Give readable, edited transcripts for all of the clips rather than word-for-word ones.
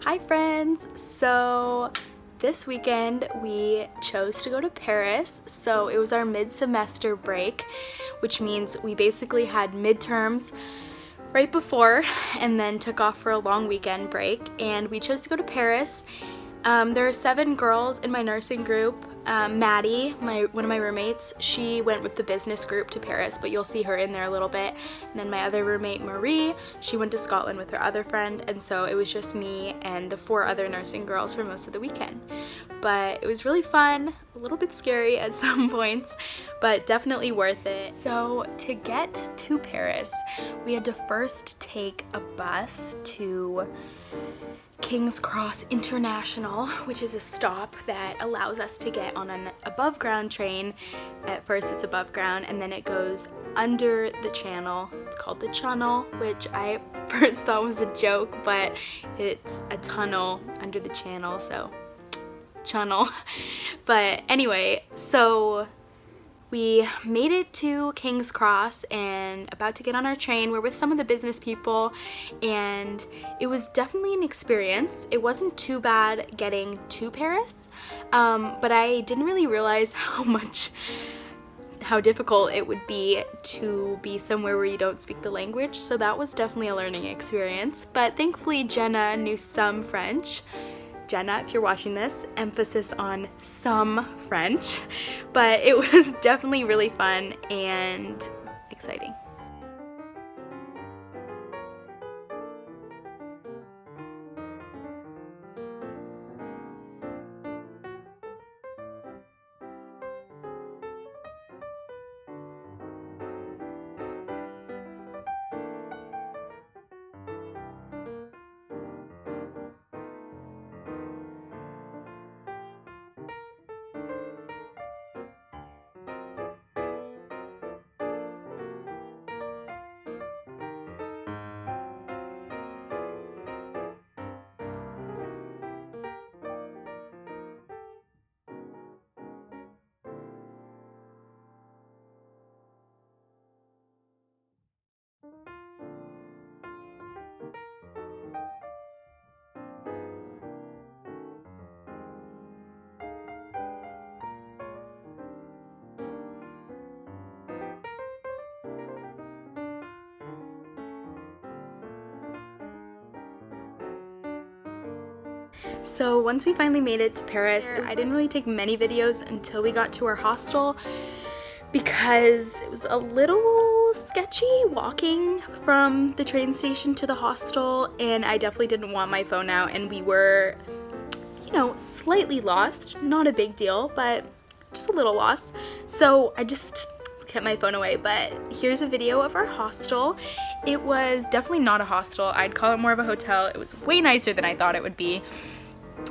Hi friends! So this weekend we chose to go to Paris. So it was our mid-semester break, which means we basically had midterms right before and then took off for a long weekend break, and we chose to go to Paris. There are 7 girls in my nursing group. Maddie, one of my roommates, she went with the business group to Paris, but you'll see her in there a little bit. And then my other roommate, Marie, she went to Scotland with her other friend, and so it was just me and the 4 other nursing girls for most of the weekend. But it was really fun, a little bit scary at some points, but definitely worth it. So to get to Paris, we had to first take a bus to King's Cross International, which is a stop that allows us to get on an above ground train. At first it's above ground and then it goes under the channel. It's called the Channel, which I first thought was a joke, but it's a tunnel under the channel, so channel. But anyway, so we made it to King's Cross and about to get on our train. We're with some of the business people and it was definitely an experience. It wasn't too bad getting to Paris, but I didn't really realize how difficult it would be to be somewhere where you don't speak the language, so that was definitely a learning experience. But thankfully Jenna knew some French. Jenna, if you're watching this, emphasis on some French, but it was definitely really fun and exciting. So once we finally made it to Paris, I didn't really take many videos until we got to our hostel because it was a little sketchy walking from the train station to the hostel, and I definitely didn't want my phone out, and we were, slightly lost. Not a big deal, but just a little lost. So I just kept my phone away. But here's a video of our hostel. It was definitely not a hostel. I'd call it more of a hotel. It was way nicer than I thought it would be.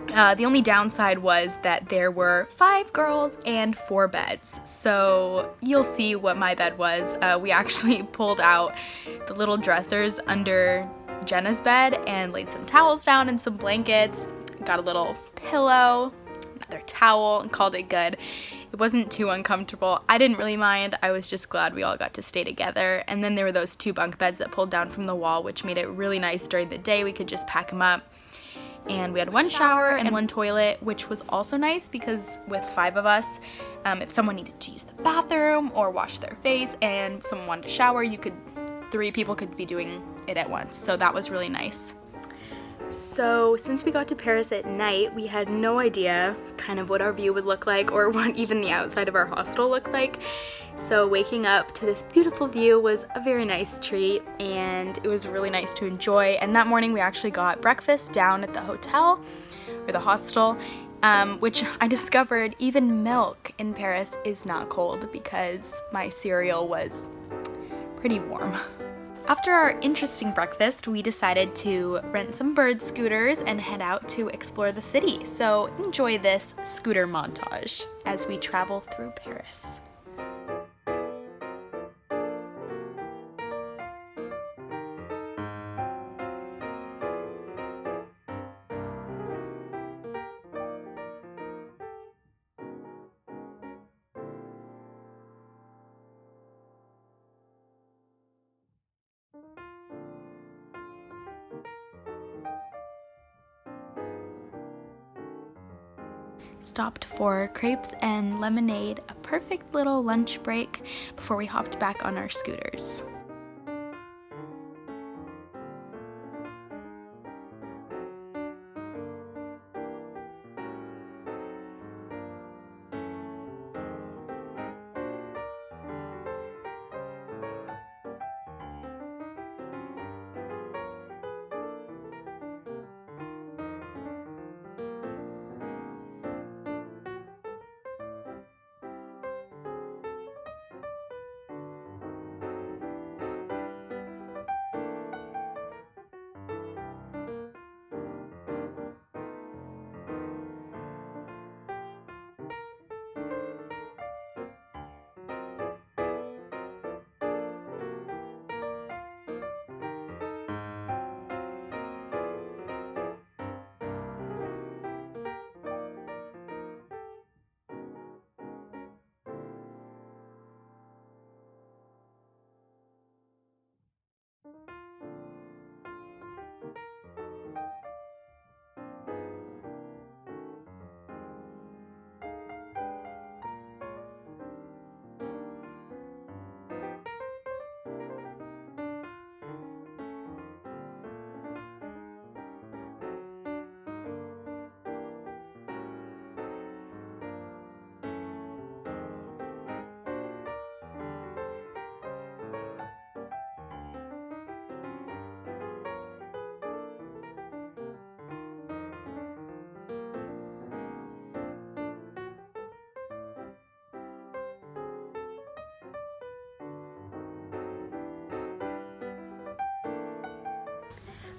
The only downside was that there were 5 girls and 4 beds, so you'll see what my bed was. We actually pulled out the little dressers under Jenna's bed and laid some towels down and some blankets, got a little pillow, another towel, and called it good. It wasn't too uncomfortable. I didn't really mind. I was just glad we all got to stay together. And then there were those 2 bunk beds that pulled down from the wall, which made it really nice during the day. We could just pack them up. And we had 1 shower and 1 toilet, which was also nice because with 5 of us, if someone needed to use the bathroom or wash their face and someone wanted to shower, 3 people could be doing it at once. So that was really nice. So since we got to Paris at night, we had no idea kind of what our view would look like or what even the outside of our hostel looked like. So waking up to this beautiful view was a very nice treat, and it was really nice to enjoy. And that morning we actually got breakfast down at the hotel, or the hostel, which I discovered even milk in Paris is not cold because my cereal was pretty warm. After our interesting breakfast, we decided to rent some bird scooters and head out to explore the city. So enjoy this scooter montage as we travel through Paris. stopped for crepes and lemonade, a perfect little lunch break before we hopped back on our scooters.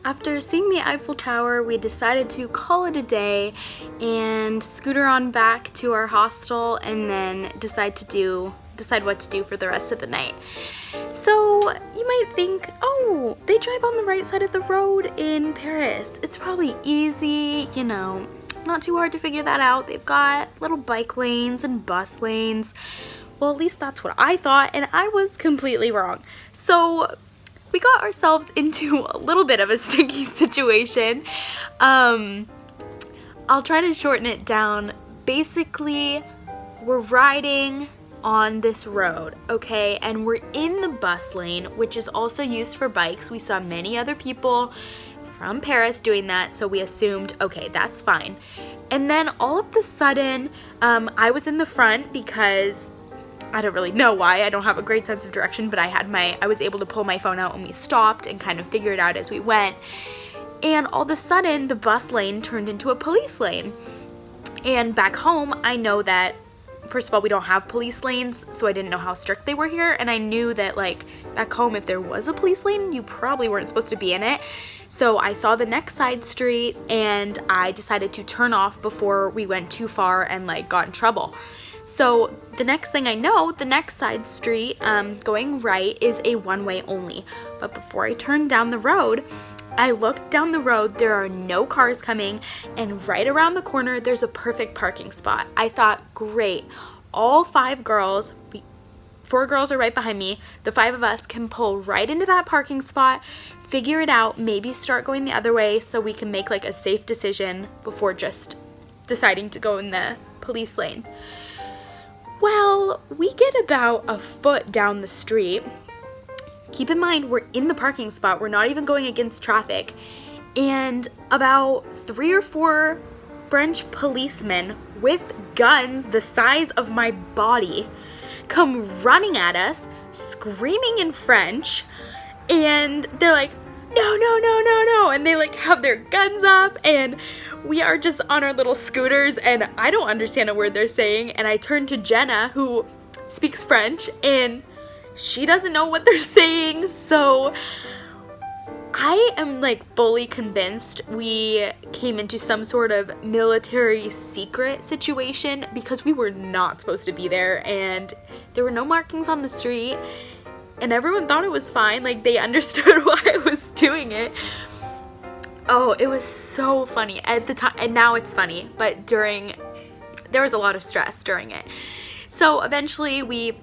After seeing the Eiffel Tower, we decided to call it a day and scooter on back to our hostel and then decide what to do for the rest of the night. So you might think, oh, they drive on the right side of the road in Paris. It's probably easy, you know, not too hard to figure that out. They've got little bike lanes and bus lanes. Well, at least that's what I thought, and I was completely wrong. So we got ourselves into a little bit of a sticky situation. I'll try to shorten it down. Basically, we're riding on this road, okay, and we're in the bus lane, which is also used for bikes. We saw many other people from Paris doing that, so we assumed, okay, that's fine. And then all of a sudden, I was in the front because I don't really know why. I don't have a great sense of direction, but I was able to pull my phone out when we stopped and kind of figure it out as we went. And all of a sudden, the bus lane turned into a police lane. And back home, I know that, first of all, we don't have police lanes, so I didn't know how strict they were here. And I knew that, like, back home, if there was a police lane, you probably weren't supposed to be in it. So I saw the next side street, and I decided to turn off before we went too far and, like, got in trouble. So the next thing I know, the next side street going right is a one-way only. But before I turned down the road, I looked down the road, there are no cars coming, and right around the corner, there's a perfect parking spot. I thought, great, all 5 girls, 4 girls are right behind me, the 5 of us can pull right into that parking spot, figure it out, maybe start going the other way so we can make like a safe decision before just deciding to go in the police lane. Well, we get about a foot down the street. Keep in mind, we're in the parking spot. We're not even going against traffic. And about 3 or 4 French policemen with guns the size of my body come running at us, screaming in French. And they're like, no, no, no, no, no. And they like have their guns up, and we are just on our little scooters, and I don't understand a word they're saying. And I turn to Jenna, who speaks French, and she doesn't know what they're saying. So I am like fully convinced we came into some sort of military secret situation because we were not supposed to be there, and there were no markings on the street, and everyone thought it was fine. Like, they understood why I was doing it. Oh, it was so funny at the time, and now it's funny, but there was a lot of stress during it. So eventually we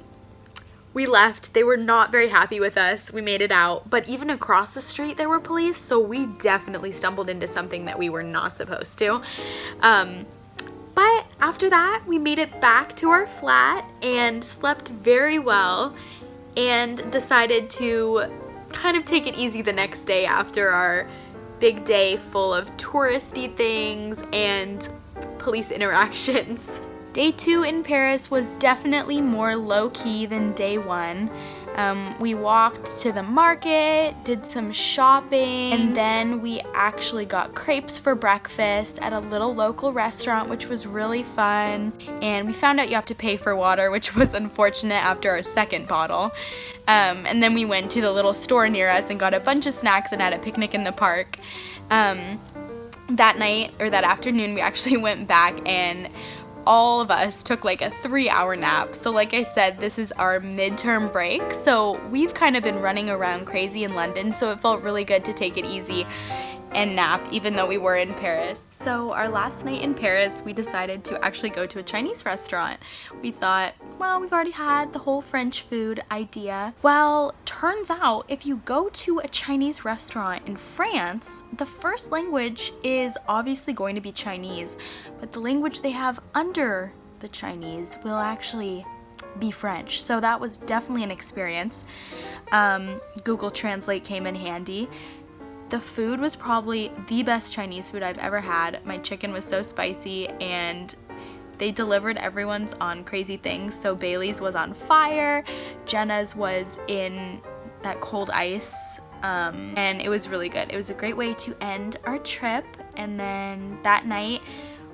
left. They were not very happy with us. We made it out, but even across the street there were police, so we definitely stumbled into something that we were not supposed to. But After that, we made it back to our flat and slept very well and decided to kind of take it easy the next day after our big day full of touristy things and police interactions. Day 2 in Paris was definitely more low-key than day 1. We walked to the market, did some shopping, and then we actually got crepes for breakfast at a little local restaurant, which was really fun. And we found out you have to pay for water, which was unfortunate after our second bottle. And then we went to the little store near us and got a bunch of snacks and had a picnic in the park. That night, or that afternoon, we actually went back and all of us took like a 3-hour nap. So like I said, this is our midterm break, so we've kind of been running around crazy in London, so it felt really good to take it easy and nap even though we were in Paris. So our last night in Paris, we decided to actually go to a Chinese restaurant. We thought, well, we've already had the whole French food idea. Well, turns out if you go to a Chinese restaurant in France, the first language is obviously going to be Chinese, but the language they have under the Chinese will actually be French. So that was definitely an experience. Google Translate came in handy. The food was probably the best Chinese food I've ever had. My chicken was so spicy, and they delivered everyone's on crazy things. So Bailey's was on fire, Jenna's was in that cold ice, and it was really good. It was a great way to end our trip. And then that night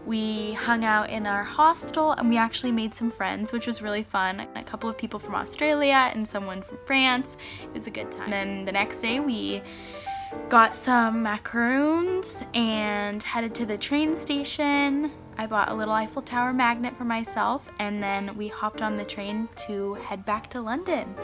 we hung out in our hostel and we actually made some friends, which was really fun. A couple of people from Australia and someone from France. It was a good time. And then the next day we got some macaroons and headed to the train station. I bought a little Eiffel Tower magnet for myself, and then we hopped on the train to head back to London.